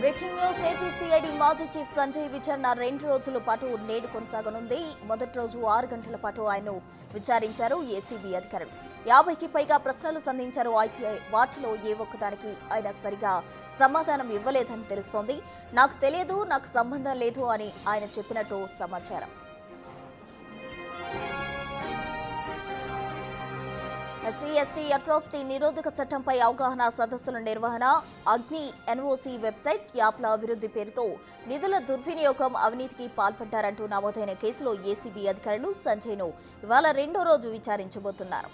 Breaking news ఏపీసీఐడి మాజీ chief Sanjay విచారణ 2 రోజుల పాటు నేడు కొనసాగనుంది. మొదటి రోజు 6 గంటల పాటు ఆయన్ను విచారించారు ఏసీబీ అధికారులు. 50కి పైగా ప్రశ్నలు సంధించారు. అయితే వాటిలో ఏ ఒక్కదానికి ఆయన సరిగా సమాధానం ఇవ్వలేదని తెలుస్తోంది. నాకు తెలియదు, నాకు సంబంధం లేదు అని ఆయన చెప్పినట్టు సమాచారం. ఎస్సీ ఎస్టీ అట్రాసిటీ నిరోధక చట్టంపై అవగాహన సదస్సుల నిర్వహణ, అగ్ని ఎన్ఓసీ వెబ్సైట్ యాప్ల అభివృద్ధి పేరుతో నిధుల దుర్వినియోగం, అవినీతికి పాల్పడ్డారంటూ నమోదైన కేసులో ఏసీబీ అధికారులు సంజయ్ను ఇవాళ 2వ రోజు విచారించబోతున్నారు.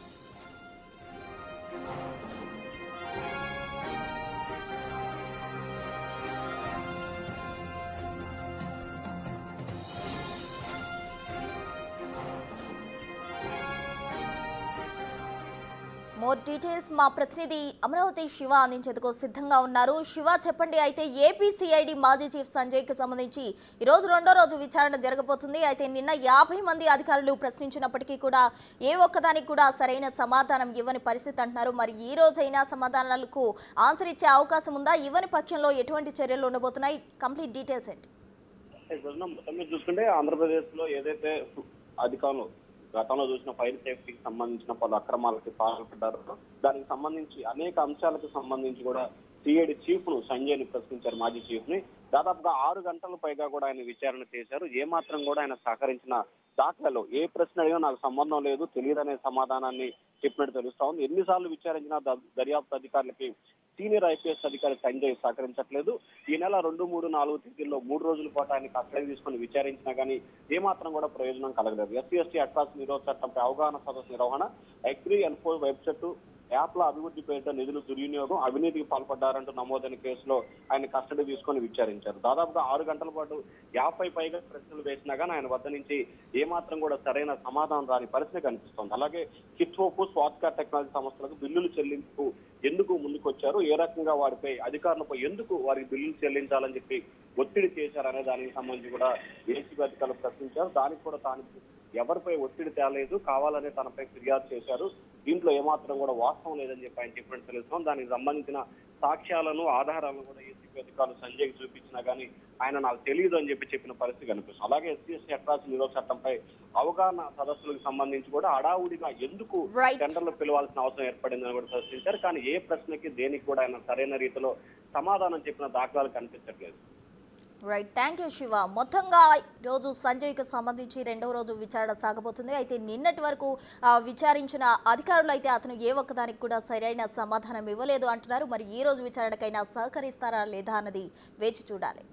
మోర్ డీటెయిల్స్ మా ప్రతినిధి అమరావతి శివ అందించేందుకు సిద్ధంగా ఉన్నారు. శివ, చెప్పండి. అయితే ఏపీసీఐడి మాజీ చీఫ్ సంజయ్ కి సంబంధించి ఈరోజు 2వ రోజు విచారణ జరగబోతుంది. అయితే నిన్న 50 మంది అధికారులు ప్రశ్నించినప్పటికీ కూడా ఏ ఒక్కదానికి కూడా సరైన సమాధానం ఇవ్వని పరిస్థితి అంటున్నారు. మరి ఈ రోజైనా సమాధానాలకు ఆన్సర్ ఇచ్చే అవకాశం ఉందా? ఇవ్వని పక్షంలో ఎటువంటి చర్యలు ఉండబోతున్నాయి? కంప్లీట్ డీటెయిల్స్ ఏంటి? చూసుకుంటే ఆంధ్రప్రదేశ్ లో ఏదైతే అధికారులు గతంలో చూసిన ఫైర్ సేఫ్టీకి సంబంధించిన పలు అక్రమాలకి పాల్పడ్డారు, దానికి సంబంధించి అనేక అంశాలకు సంబంధించి కూడా సిఐడి చీఫ్ ను సంజయ్ ని ప్రశ్నించారు. మాజీ చీఫ్ ని దాదాపుగా 6 గంటల పైగా కూడా ఆయన విచారణ చేశారు. ఏ మాత్రం కూడా ఆయన సహకరించిన దాఖలలో ఏ ప్రశ్న అడిగినా నాకు సంబంధం లేదు, తెలియదనే సమాధానాన్ని చెప్పినట్టు తెలుస్తా ఉంది. ఎన్నిసార్లు విచారించినా దర్యాప్తు అధికారులకి సీనియర్ ఐపీఎస్ అధికారి సంజయ్ సహకరించట్లేదు. ఈ నెల 2, 3, 4 తేదీల్లో 3 రోజుల పాటు ఆయన కస్టడీ తీసుకుని విచారించినా కానీ ఏమాత్రం కూడా ప్రయోజనం కలగలేదు. ఎస్సీ ఎస్టీ అట్రాసిటీ నిరోధక చట్టంపై అవగాహన సదస్సు నిర్వహణ, అగ్రి ఎన్ఫో వెబ్సైట్ యాప్ల అభివృద్ధి పేరిట నిధులు దుర్వినియోగం, అవినీతికి పాల్పడ్డారంటూ నమోదైన కేసులో ఆయన కస్టడీ తీసుకొని విచారించారు. దాదాపుగా 6 గంటల పాటు 50 పైగా ప్రశ్నలు వేసినా కానీ ఆయన వద్ద నుంచి ఏమాత్రం కూడా సరైన సమాధానం రాని పరిస్థితి కనిపిస్తోంది. అలాగే కిట్వోపు, స్వాత్కార్ టెక్నాలజీ సంస్థలకు బిల్లులు చెల్లింపు ఎందుకు ముందుకొచ్చారు, ఏ రకంగా వారిపై అధికారులపై ఎందుకు వారికి బిల్లులు చెల్లించాలని చెప్పి ఒత్తిడి చేశారనే దానికి సంబంధించి కూడా ఏసీబీ అధికారులు ప్రశ్నించారు. దానికి కూడా తాను ఎవరిపై ఒత్తిడి తేలేదు, కావాలనే తనపై ఫిర్యాదు చేశారు, దీంట్లో ఏమాత్రం కూడా వాస్తవం లేదని చెప్పి ఆయన చెప్పినట్టు తెలుస్తాం. దానికి సంబంధించిన సాక్ష్యాలను, ఆధారాలను కూడా ఏసీబీ అధికారులు సంజయ్కి చూపించినా కానీ ఆయన నాకు తెలియదు అని చెప్పిన పరిస్థితి కనిపిస్తుంది. అలాగే ఎస్సీ ఎస్టీ అట్రాసిటీ నిరోధక చట్టంపై అవగాహన సదస్సులకు సంబంధించి కూడా హడావుడిగా ఎందుకు టెండర్లు పిలవాల్సిన అవసరం ఏర్పడిందని కూడా ప్రశ్నించారు. కానీ ఏ ప్రశ్నకి దేనికి కూడా ఆయన సరైన రీతిలో సమాధానం చెప్పిన దాఖలాలు కనిపించట్లేదు. Right, thank you Shiva. మొత్తంగా రోజు సంజయ్కి సంబంధించి 2వ రోజు విచారణ సాగబోతుంది. అయితే నిన్నటి వరకు విచారించిన అధికారులు అయితే అతను ఏ ఒక్కదానికి కూడా సరైన సమాధానం ఇవ్వలేదు అంటున్నారు. మరి ఈ రోజు విచారణకైనా సహకరిస్తారా లేదా అన్నది వేచి చూడాలి.